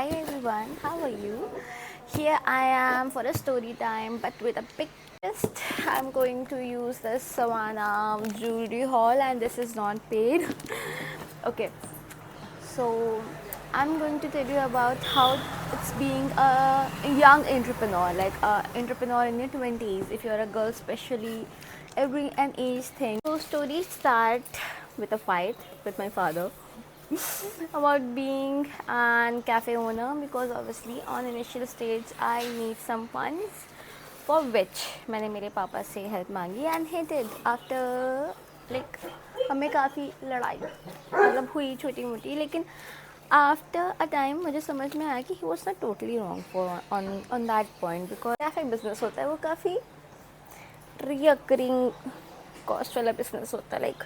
Hi everyone, how are you? Here I am for a story time but with a big twist. I'm going to use this Savannah jewelry haul and this is not paid. Okay, so I'm going to tell you about how it's being a young entrepreneur, like a entrepreneur in your 20s, if you're a girl, especially every an age thing. So stories start with a fight with my father about being an cafe owner because obviously on initial stage I need some funds for which मैंने मेरे पापा से help मांगी and he did after like हमें काफ़ी लड़ाई मतलब हुई छोटी मोटी लेकिन आफ्टर अ टाइम मुझे समझ में आया कि ही was not totally wrong for on that point because cafe business होता है वो काफ़ी रिकरिंग कॉस्ट वाला बिजनेस होता है like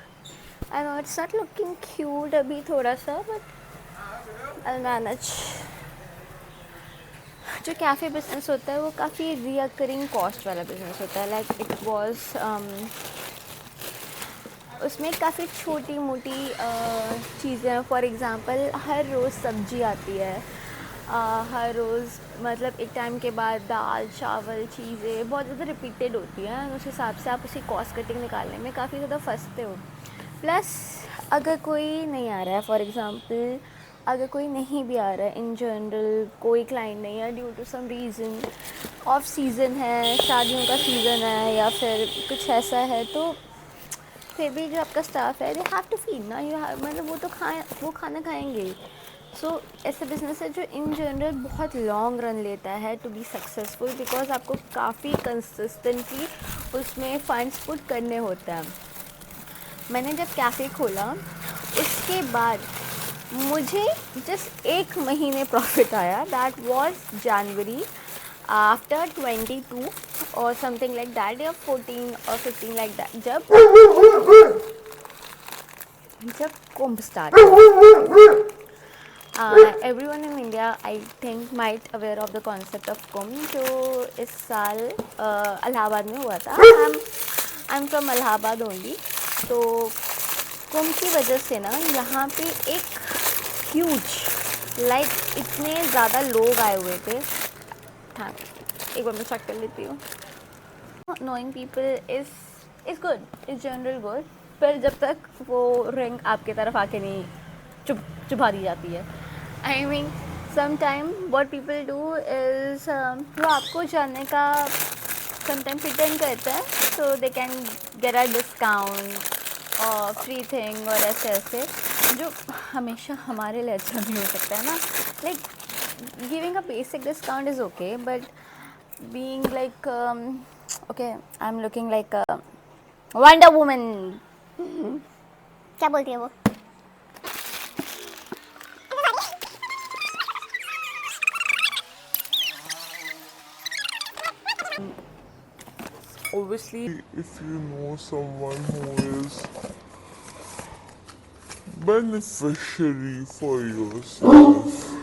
I know it's not looking cute अभी थोड़ा सा बट आई मैनेज जो कैफ़े बिजनेस होता है वो काफ़ी रिकरिंग कॉस्ट वाला बिजनेस होता है लाइक इट वॉज उसमें काफ़ी छोटी मोटी चीज़ें हैं फॉर एग्ज़ाम्पल हर रोज़ सब्जी आती है हर रोज़ मतलब एक टाइम के बाद दाल चावल चीज़ें बहुत ज़्यादा रिपीटेड होती हैं उस हिसाब से आप उसी कॉस्ट कटिंग निकालने में काफ़ी ज़्यादा फंसते हो प्लस अगर कोई नहीं आ रहा है फॉर एग्ज़ाम्पल अगर कोई नहीं भी आ रहा है इन जनरल कोई क्लाइंट नहीं है due to some reason of season है शादियों का सीज़न है या फिर कुछ ऐसा है तो फिर भी जो आपका स्टाफ है दे हैव टू फीड ना यू मतलब वो खाना खाएंगे सो ऐसा बिजनेस है जो इन जनरल बहुत लॉन्ग रन लेता है टू बी सक्सेसफुल बिकॉज आपको काफ़ी कंसिस्टेंटली उसमें फंड्स पुट करने होते हैं मैंने जब कैफ़े खोला उसके बाद मुझे जस्ट एक महीने प्रॉफिट आया दैट वाज जनवरी आफ्टर 22 और समथिंग लाइक दैट या 14 और 15 लाइक दैट जब Kumbh start everyone in India I think might aware of the concept of Kumbh जो इस साल इलाहाबाद में हुआ था I am from Allahabad only तो कुंभ की वजह से ना यहाँ पे एक ह्यूज लाइक इतने ज़्यादा लोग आए हुए थे हाँ एक बार मैं चेक कर लेती हूँ knowing people is good is general good पर जब तक वो रिंग आपके तरफ आके नहीं चुभा दी जाती है I mean some time what people do is वो आपको जानने का समटाइम प्रिटेंड करते हैं so they can get a discount और फ्री थिंग और ऐसे ऐसे जो हमेशा हमारे लिए अच्छा नहीं हो सकता है ना like giving a basic discount is okay but being like okay I am looking like wonder woman क्या बोलती है वो Obviously, if you know someone who is beneficiary for yourself.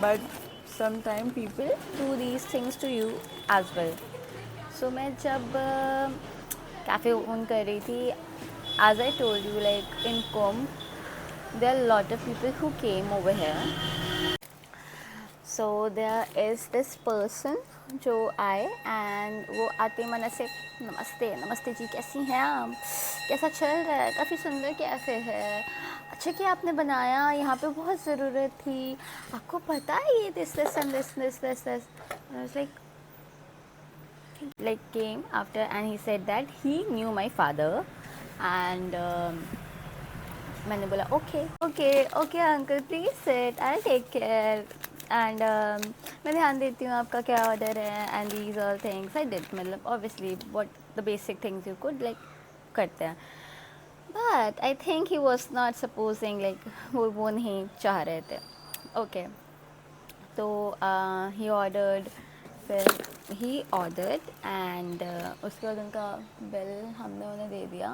but sometimes people do these things to you as well so मैं जब cafe own कर रही थी as I told you like in Com there are a lot of people who came over here so there is this person जो आए and वो आते मन से नमस्ते नमस्ते जी कैसी हैं आप कैसा चल रहा है काफ़ी सुंदर कैफ़े है अच्छा कि आपने बनाया यहाँ पे बहुत ज़रूरत थी आपको पता है ये this like came after and he said that he knew my father and मैंने बोला okay okay okay uncle please sit I take care and मैं ध्यान देती हूँ आपका क्या ऑर्डर है and these all things I did मतलब obviously what the basic things you could like करते हैं but I think he was not supposing like वो नहीं चाह रहे थे ओके तो ही ऑर्डर्ड फिर ही ऑर्डर्ड एंड उसके बाद उनका बिल हमने उन्हें दे दिया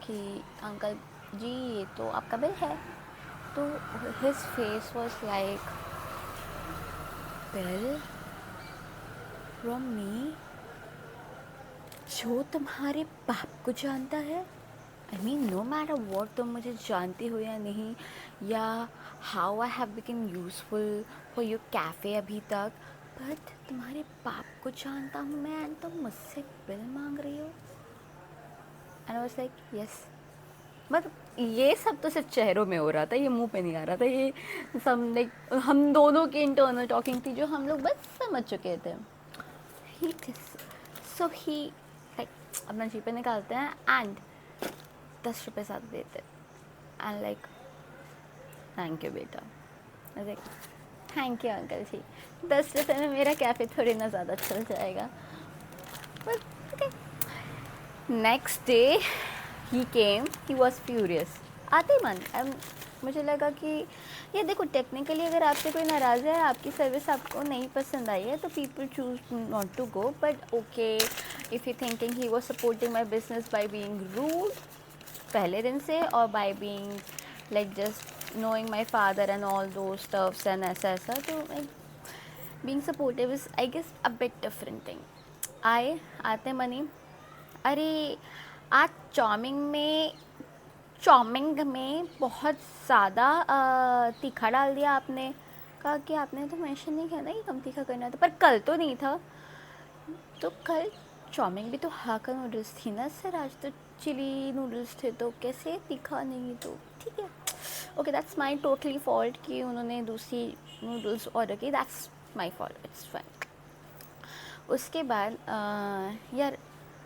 कि अंकल जी ये तो आपका बिल है तो his face was like bill from me जो तुम्हारे बाप को जानता है I mean no matter what, तुम मुझे जानती हो या नहीं, या how I have become useful for your cafe अभी तक, बट तुम्हारे बाप को जानता हूँ मैं एंड तुम मुझसे बिल मांग रही हो। And I was like yes. मतलब ये सब तो सिर्फ चेहरों में हो रहा था, ये मुंह पे नहीं आ रहा था, ये सब लाइक हम दोनों की इंटरनल टॉकिंग थी जो हम लोग बस समझ चुके थे। ही सो ही लाइक अपना जीपे निकालते हैं एंड 10 रुपये साथ देते एंड लाइक थैंक यू बेटा, लाइक थैंक यू अंकल जी, 10 रुपये में मेरा कैफ़े थोड़ी ना ज़्यादा चल जाएगा। But okay, next day he came, he was furious आते ही मन। मुझे लगा कि ये देखो टेक्निकली अगर आपसे कोई नाराज़ है, आपकी सर्विस आपको नहीं पसंद आई है, तो people choose not to go, but okay if you thinking he was supporting my business by being rude पहले दिन से, और by being like just knowing my father and all those stuffs and ऐसा ऐसा, तो like being supportive is I guess a bit different thing. आते मनी, अरे आज चाउमिंग में बहुत ज़्यादा तीखा डाल दिया आपने। कहा कि आपने तो मेंशन नहीं किया ना कि कम तीखा करना था, पर कल तो नहीं था। तो कल चाउमिन भी तो हाक्का नूडल्स थी ना सर, आज तो चिली नूडल्स थे, तो कैसे तीखा नहीं, तो ठीक है okay, that's my totally fault कि उन्होंने दूसरी नूडल्स ऑर्डर की, that's my fault, it's fine. उसके बाद यार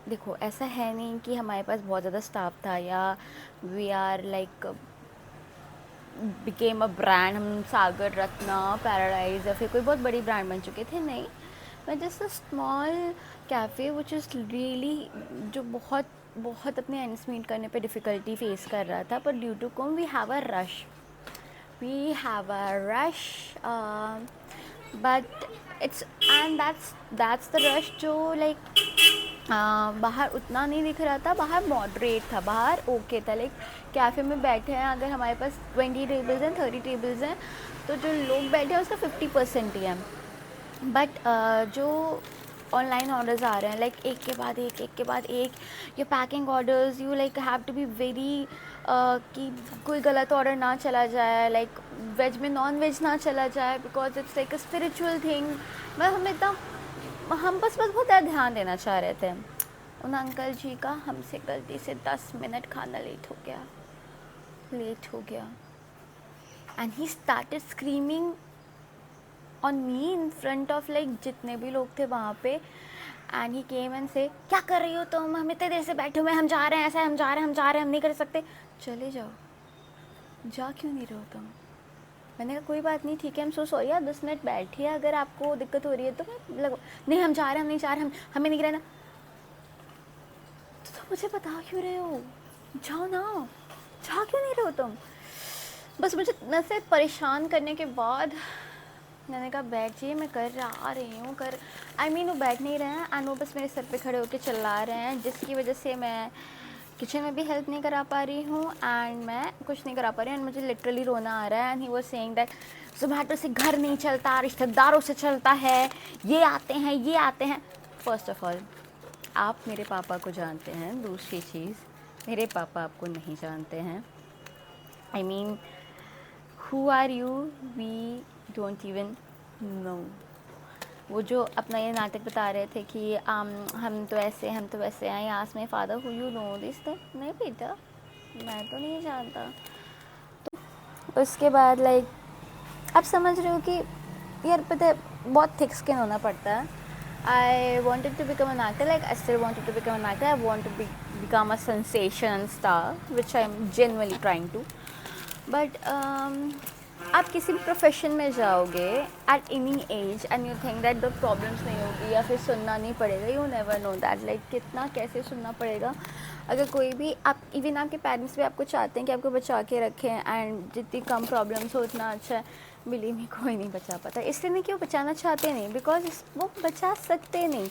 देखो ऐसा है नहीं कि हमारे पास बहुत ज़्यादा स्टाफ था या we are like became a brand, हम सागर रत्ना पैराडाइज या फिर कोई बहुत बड़ी ब्रांड बन चुके थे, नहीं। मैं just a small cafe which is really जो बहुत बहुत अपने एंड्स मीट करने पे डिफ़िकल्टी फेस कर रहा था, पर ड्यू टू कॉम we have a rush but it's and that's the rush जो लाइक बाहर उतना नहीं दिख रहा था, बाहर मॉडरेट था, बाहर ओके था, लाइक कैफ़े में बैठे हैं अगर हमारे पास 20 टेबल्स हैं 30 टेबल्स हैं, तो जो लोग बैठे हैं उसका 50% ही है। बट जो ऑनलाइन ऑर्डर्स आ रहे हैं लाइक एक के बाद एक ये packing orders, you like have to be very कि कोई गलत ऑर्डर ना चला जाए, लाइक वेज में नॉन वेज ना चला जाए, because it's like a spiritual thing. मतलब हम बस बहुत ज़्यादा ध्यान देना चाह रहे थे। उन अंकल जी का हमसे गलती से 10 मिनट खाना लेट हो गया and he started screaming on me in front of like जितने भी लोग थे वहाँ पे, एंड ही केम एंड से क्या कर रही हो तुम, हम इतने देर से बैठे हुए हैं, हम जा रहे हैं, ऐसा है, हम जा रहे हैं, हम नहीं कर सकते, चले जाओ। जा क्यों नहीं रहे हो तुम? मैंने कहा कोई बात नहीं, ठीक है, हम सो सॉरी, आप 10 मिनट बैठिए, अगर आपको दिक्कत हो रही है तो मैं नहीं हम जा रहे हैं, हम नहीं जा रहे, हमें नहीं रहना। तो मुझे बता क्यों रहे हो? जाओ ना, जा क्यों नहीं रहे हो तुम? बस मुझे न से परेशान करने के बाद मैंने कहा बैठिए, मैं कर आ रही हूँ कर आई मीन वो बैठ नहीं रहे हैं एंड वो बस मेरे सर पे खड़े होकर चिल्ला रहे हैं, जिसकी वजह से मैं किचन में भी हेल्प नहीं करा पा रही हूँ एंड मैं कुछ नहीं करा पा रही हूँ एंड मुझे लिटरली रोना आ रहा है। And he was saying that Zomato से घर नहीं चलता, रिश्तेदारों से चलता है, ये आते हैं। फर्स्ट ऑफ ऑल आप मेरे पापा को जानते हैं, दूसरी चीज़ मेरे पापा आपको नहीं जानते हैं। I mean who are you, we don't even know. वो जो अपना ये नाटक बता रहे थे कि हम तो ऐसे हैं, आस में father who you know this thing, नहीं बेटा मैं तो नहीं जानता। तो उसके बाद लाइक आप समझ रहे हो कि यार पता है बहुत थिक स्किन होना पड़ता है। I wanted to become an actor, like I still wanted to become an actor, I want to become a sensation star which I am genuinely trying to. But आप किसी भी प्रोफेशन में जाओगे at any age and you think that the problems नहीं होगी या फिर सुनना नहीं पड़ेगा, you never know that like कितना कैसे सुनना पड़ेगा। अगर कोई भी आप इवन आपके पेरेंट्स भी आपको चाहते हैं कि आपको बचा के रखें एंड जितनी कम प्रॉब्लम्स हो उतना अच्छा है, बिलीव मी कोई नहीं बचा पाता। इसलिए नहीं कि वो बचाना चाहते नहीं, बिकॉज वो बचा सकते नहीं।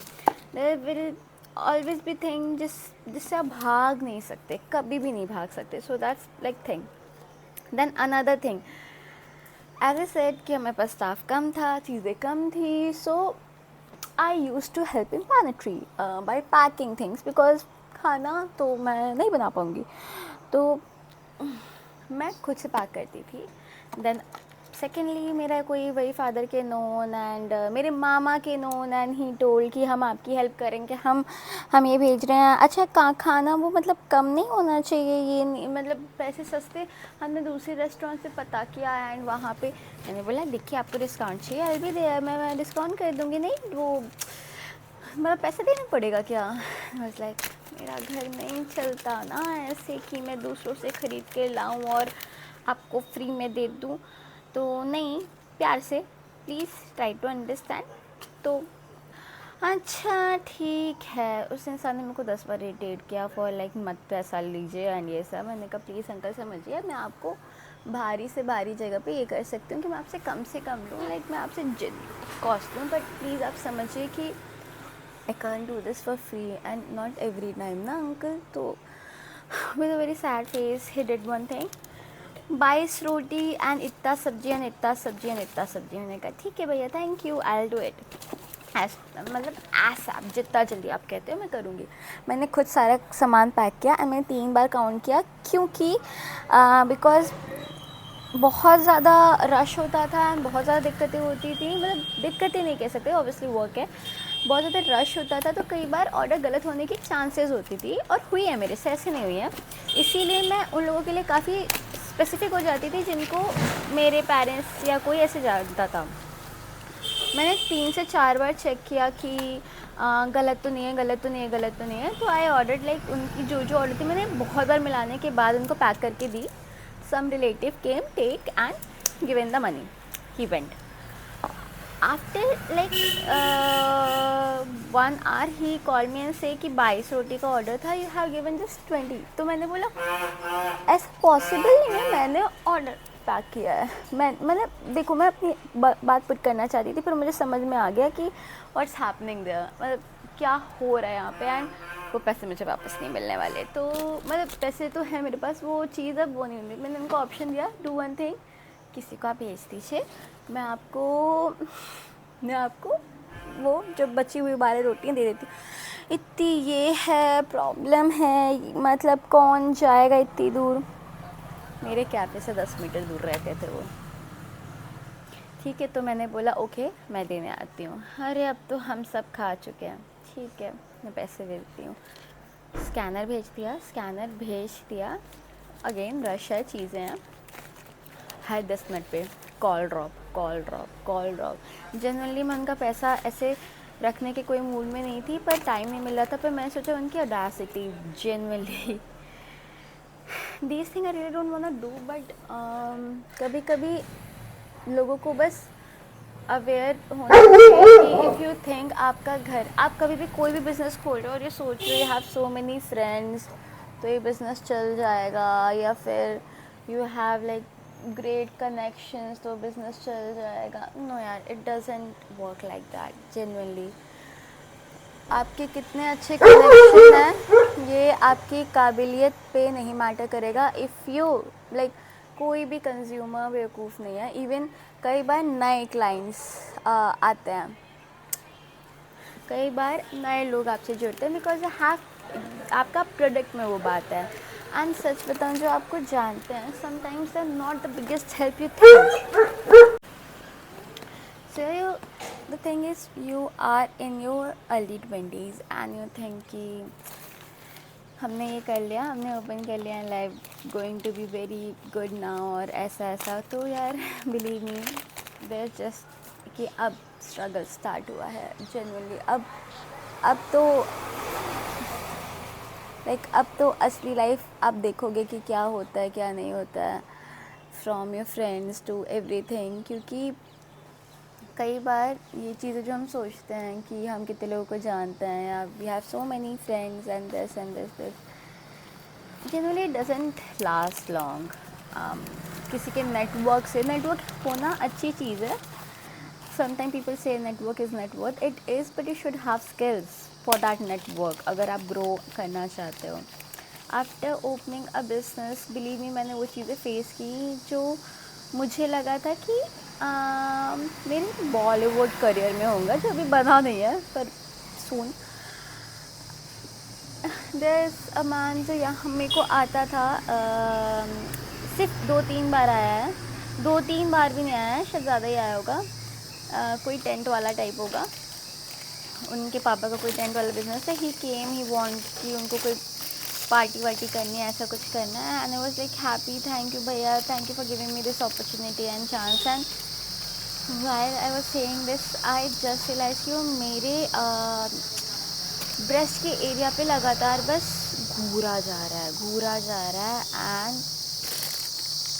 There will always be thing जिससे आप भाग नहीं सकते, कभी भी नहीं भाग सकते। So that's like thing. Then another thing as I said कि हमारे पास स्टाफ कम था, चीज़ें कम थी, so I use to help in pantry by packing things, because खाना तो मैं नहीं बना पाऊँगी, तो मैं खुद से पैक करती थी। देन सेकेंडली मेरा कोई वही फादर के नोन एंड मेरे मामा के नोन एंड ही टोल्ड कि हम आपकी हेल्प करेंगे, हम ये भेज रहे हैं। अच्छा खाना वो मतलब कम नहीं होना चाहिए, ये नहीं मतलब पैसे सस्ते। हमने दूसरे रेस्टोरेंट से पता किया एंड वहाँ पे मैंने बोला देखिए आपको डिस्काउंट चाहिए, आई भी दे मैं डिस्काउंट कर दूँगी। नहीं वो मतलब पैसे देना पड़ेगा क्या? वाज लाइक मेरा घर नहीं चलता ना ऐसे कि मैं दूसरों से ख़रीद के लाऊं और आपको फ्री में दे दूं, तो नहीं, प्यार से प्लीज़ ट्राई टू अंडरस्टैंड। तो अच्छा ठीक है, उस इंसान ने मेरे को 10 बार इरिटेट किया फॉर लाइक मत पैसा लीजिए एंड ये सब। मैंने कहा प्लीज़ अंकल समझिए, मैं आपको भारी से भारी जगह पे ये कर सकती हूँ कि मैं आपसे कम लूँ, लाइक मैं आपसे कॉस्ट लूँ, बट प्लीज़ आप समझिए कि I can't do this for free and not every time ना अंकल। तो with a very sad face he did one thing, 22 roti and इतना सब्जी एंड इतना सब्जी एंड इतना सब्जी। मैंने कहा ठीक है भैया thank you, I will do it मतलब ऐसा आप जितना जल्दी आप कहते हो मैं करूँगी। मैंने खुद सारा सामान पैक किया एंड मैंने 3 बार काउंट किया, क्योंकि बिकॉज बहुत ज़्यादा रश होता था एंड बहुत ज़्यादा दिक्कतें होती थी। मतलब दिक्कतें नहीं कह सकते, ऑब्वियसली वर्क है, बहुत ज़्यादा रश होता था, तो कई बार ऑर्डर गलत होने की चांसेस होती थी, और हुई है मेरे से, ऐसे नहीं हुई है। इसीलिए मैं उन लोगों के लिए काफ़ी स्पेसिफिक हो जाती थी जिनको मेरे पेरेंट्स या कोई ऐसे जानता था। मैंने 3 से 4 बार चेक किया कि गलत तो नहीं है, तो आई ऑर्डर लाइक उनकी जो ऑर्डर थी मैंने बहुत बार मिलाने के बाद उनको पैक करके दी। Some relative came, take and given the money. He went. After like 1 hour he called me and say कि 22 रोटी का ऑर्डर था, you have given just 20। तो मैंने बोला ऐसा पॉसिबल नहीं है, मैंने ऑर्डर पैक किया है। मैंने देखो मैं अपनी बात पुट करना चाहती थी, पर मुझे समझ में आ गया कि व्हाट्स हैपनिंग देयर, मतलब क्या हो रहा है यहाँ पे, एंड वो पैसे मुझे वापस नहीं मिलने वाले। तो मतलब पैसे तो है मेरे पास, वो चीज़ अब वो नहीं मिली। मैंने उनको ऑप्शन दिया, डू वन थिंग, किसी को आप भेज दीजिए, मैं आपको वो जो बची हुई 12 रोटियाँ दे देती हूँ। इतनी ये है प्रॉब्लम है, मतलब कौन जाएगा इतनी दूर, मेरे कैफ़े से 10 मीटर दूर रहते थे वो। ठीक है, तो मैंने बोला ओके मैं देने आती हूँ। अरे अब तो हम सब खा चुके हैं, ठीक है मैं पैसे भेजती हूँ। स्कैनर भेज दिया, अगेन रश है, चीज़ें हैं, हर 10 मिनट पे कॉल ड्रॉप। जनरली मैं उनका पैसा ऐसे रखने के कोई मूड में नहीं थी, पर टाइम नहीं मिल रहा था, पर मैंने सोचा उनकी audacity, genuinely these thing I really don't want to do, but कभी कभी लोगों को बस अवेयर होना चाहिए कि इफ़ यू थिंक आपका घर, आप कभी भी कोई भी बिज़नेस खोल रहे हो और ये सोच रहे हो you have so many friends तो ये बिज़नेस चल जाएगा, या फिर you have like great connections तो बिज़नेस चल जाएगा, नो यार, it doesn't work like that. Genuinely आपके कितने अच्छे कनेक्शन हैं ये आपकी काबिलियत पे नहीं मैटर करेगा। इफ़ यू लाइक कोई भी कंज्यूमर बेवकूफ़ नहीं है। इवन कई बार नए क्लाइंट्स आते हैं, कई बार नए लोग आपसे जुड़ते हैं बिकॉज आपका प्रोडक्ट में वो बात है। एंड सच बताऊं, जो आपको जानते हैं sometimes they are not the biggest help you think. So the thing is you are in your early 20s and you think कि हमने ये कर लिया, हमने ओपन कर लिया, life going to be very good now और ऐसा, तो यार बिलीव मी देयर जस्ट कि अब स्ट्रगल स्टार्ट हुआ है जेन्युइनली। अब तो असली लाइफ आप देखोगे कि क्या होता है क्या नहीं होता है, from your friends to everything. क्योंकि कई बार ये चीज़ें जो हम सोचते हैं कि हम कितने लोगों को जानते हैं या we have so many friends and this generally doesn't last long. किसी के नेटवर्क होना अच्छी चीज़ है। समटाइम पीपल से network is network, it is, but you should have skills for that network अगर आप ग्रो करना चाहते हो। After opening a business, believe me, मैंने वो चीज़ें फेस की जो मुझे लगा था कि मेरे बॉलीवुड करियर में होगा, जो अभी बना नहीं है पर सून। देयर इज़ अ मैन जो यहाँ मेरे को आता था, सिर्फ 2-3 बार आया है, 2-3 बार भी नहीं आया है, शायद ज़्यादा ही आया होगा। कोई टेंट वाला टाइप होगा, उनके पापा का कोई टेंट वाला बिजनेस है। ही केम, ही वांट कि उनको कोई पार्टी वार्टी करनी है, ऐसा कुछ करना है। And I was like happy, thank you भैया, thank you for giving me this opportunity and chance. And while I was saying this I just realize कि वो मेरे ब्रेस्ट के एरिया पे लगातार बस घूरा जा रहा है, घूरा जा रहा है। And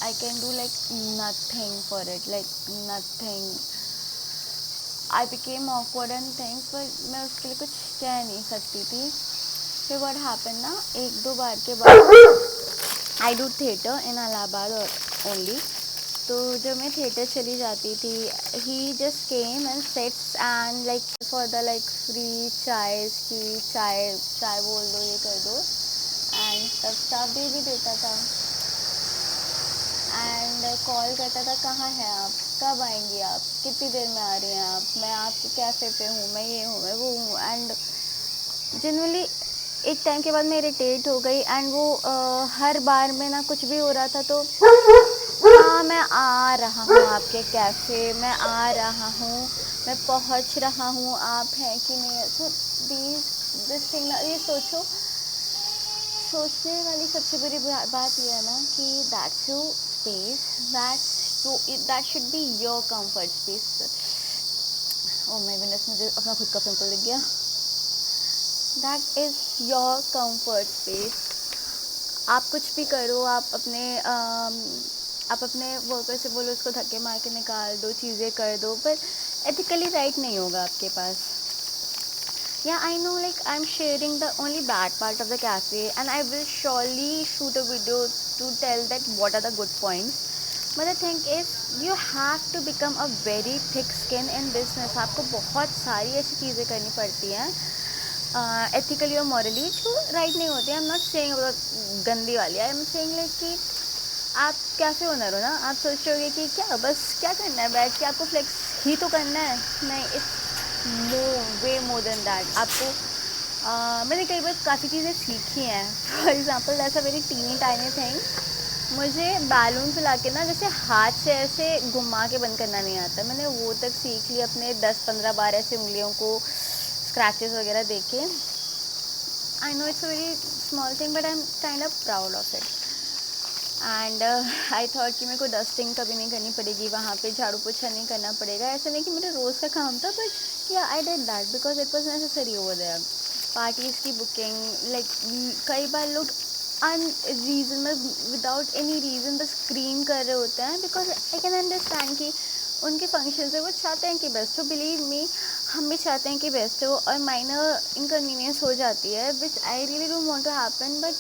I can do like nothing for it, like nothing. I became awkward and things, पर मैं उसके लिए कुछ कह नहीं सकती थी। फिर व्हाट हैपन ना, 1-2 बार के बाद I do theatre in Allahabad only. तो जब मैं थिएटर चली जाती थी, he just came and sets and like for the like free चाय की चाय बोल दो, ये कर दो, एंड तब स्टाफ दे भी देता था। एंड कॉल करता था, कहाँ हैं आप, कब आएंगी आप, कितनी देर में आ रही हैं आप, मैं आपके कैफ़े पे हूँ, मैं ये हूँ, मैं वो हूँ। एंड जनरली एक टाइम के बाद मैं इरिटेट हो गई। एंड वो हर बार में ना कुछ भी हो रहा था तो हाँ मैं आ रहा हूँ आपके कैफ़े, मैं आ रहा हूँ, मैं पहुँच रहा हूँ, आप हैं कि नहीं। तो दिस थिंग ना, ये सोचने वाली सबसे बुरी बात यह है ना कि that's your space, that should be your comfort space. Oh my goodness, मुझे अपना खुद का पिंपल दिख गया। That is your comfort space. आप कुछ भी करो, आप अपने वर्कर से बोलो उसको धक्के मार के निकाल दो, चीज़ें कर दो, पर एथिकली राइट नहीं होगा आपके पास। Yeah, I know, like I'm sharing the only bad part of the cafe, and I will surely shoot a video to tell that what are the good points. But the thing is, you have to become a very thick skin in business. आपको बहुत सारी ऐसी चीज़ें करनी पड़ती हैं ethically और morally जो right नहीं होती हैं। I'm not saying about गंदी वाली, I'm saying like कि आप कैफे ओनर हो ना, आप सोच रहे होगे कि क्या बस क्या करना है, बैठ के आपको फ्लेक्स ही तो करना है। नहीं, it's way more than that. आपको मैंने कई बार काफ़ी चीज़ें सीखी हैं। For example that's a very teeny tiny thing, मुझे बैलून फैला के ना जैसे हाथ से ऐसे घुमा के बंद करना नहीं आता। मैंने वो तक सीख ली अपने 10-15 बार ऐसे उंगलियों को स्क्रैचेस वगैरह देखे। I know it's a very small thing but I am kind of proud of it. And I thought कि मेरे को डस्टिंग कभी नहीं करनी पड़ेगी, वहाँ पे झाड़ू पोछा नहीं करना पड़ेगा। ऐसा नहीं कि मेरा रोज़ का काम था, बट या I did that because it was necessary over there. Parties की बुकिंग, लाइक कई बार लोग अनरीजनल विदाउट एनी रीज़न बस स्क्रीम कर रहे होते हैं, बिकॉज आई कैन अंडरस्टैंड कि उनके फंक्शन से वो चाहते हैं कि बेस्ट हो। बिलीव मी, हम भी चाहते हैं कि बेस्ट हो, और माइनर इनकन्वीनियंस हो जाती है which I really don't want to happen. But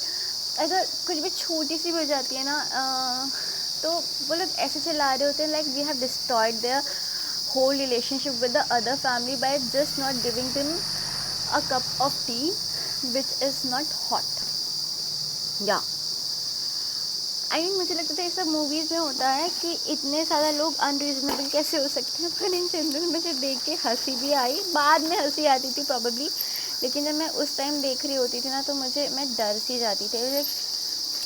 अगर कुछ भी छोटी सी भी हो जाती है ना, तो वो लोग ऐसे चला रहे होते हैं like we have destroyed their whole relationship with the other family by just not giving them a cup of tea which is not hot. या आई मीन मुझे लगता था ये सब मूवीज़ में होता है कि इतने ज़्यादा लोग अनरीजनेबल कैसे हो सकते हैं, पर इन जनरल मुझे देख के हंसी भी आई। बाद में हंसी आती थी प्रॉबेबली, लेकिन जब मैं उस टाइम देख रही होती थी ना तो मैं डर सी जाती थी। लाइक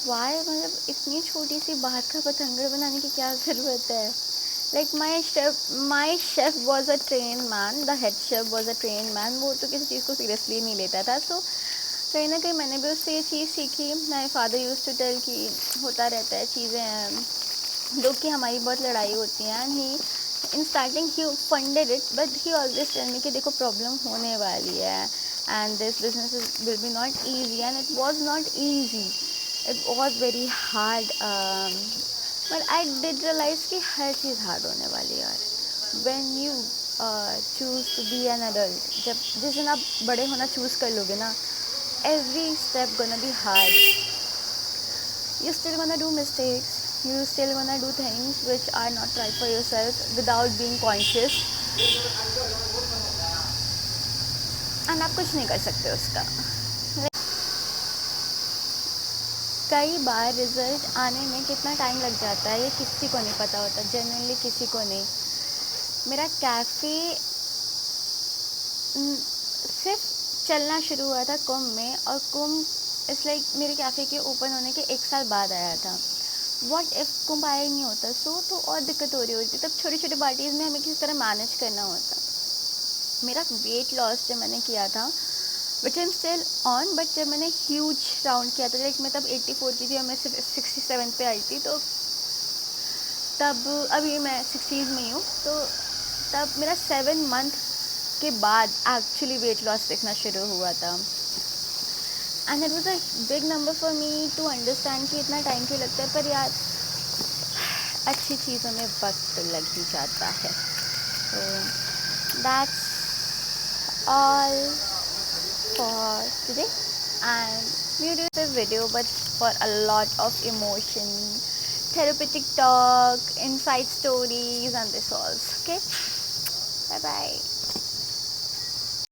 वाई, मतलब इतनी छोटी सी बात का पतंगर बनाने की क्या ज़रूरत है। Like my chef was a train man, the head chef was a train man. वो तो किसी चीज़ को सीरियसली नहीं लेता था। तो कहीं ना कहीं मैंने भी उससे ये चीज़ सीखी। My father use to tell कि होता रहता है, चीज़ें हैं, दो की हमारी बहुत लड़ाई होती है। And he in starting he funded it, but he always tell me कि देखो प्रॉब्लम होने वाली है, and this business will be not easy. And it was not easy, it was very hard. But I did realize कि हर चीज़ hard होने वाली है यार। When you choose to be an adult, जब जिस दिन आप बड़े होना चूज़ कर लोगे ना, every step gonna be hard. You still gonna do mistakes, you still gonna do things which are not right for yourself without being conscious, and आप कुछ नहीं कर सकते उसका। कई बार रिज़ल्ट आने में कितना टाइम लग जाता है ये किसी को नहीं पता होता, जनरली किसी को नहीं। मेरा कैफ़े सिर्फ चलना शुरू हुआ था कुंभ में, और कुंभ इट्स लाइक मेरे कैफ़े के ओपन होने के 1 साल बाद आया था। व्हाट इफ़ कुंभ आया ही नहीं होता, सो तो और दिक्कत हो रही होती, तब छोटी छोटी पार्टीज़ में हमें किसी तरह मैनेज करना होता। मेरा वेट लॉस जब मैंने किया था, but I am still on, but जब मैंने ह्यूज राउंड किया था, लाइक मैं तब 84 की थी और मैं सिर्फ 67 पे आई थी, तो तब अभी मैं 60s में ही हूँ, तो तब मेरा 7 मंथ के बाद एक्चुअली वेट लॉस दिखना शुरू हुआ था। And it was a big number for me to understand कि इतना टाइम क्यों लगता है, पर यार अच्छी चीज़ों में वक्त लग ही जाता है। तो that's all for today, and we will do this video but for a lot of emotion, therapeutic talk, inside stories and this all. Okay, bye bye.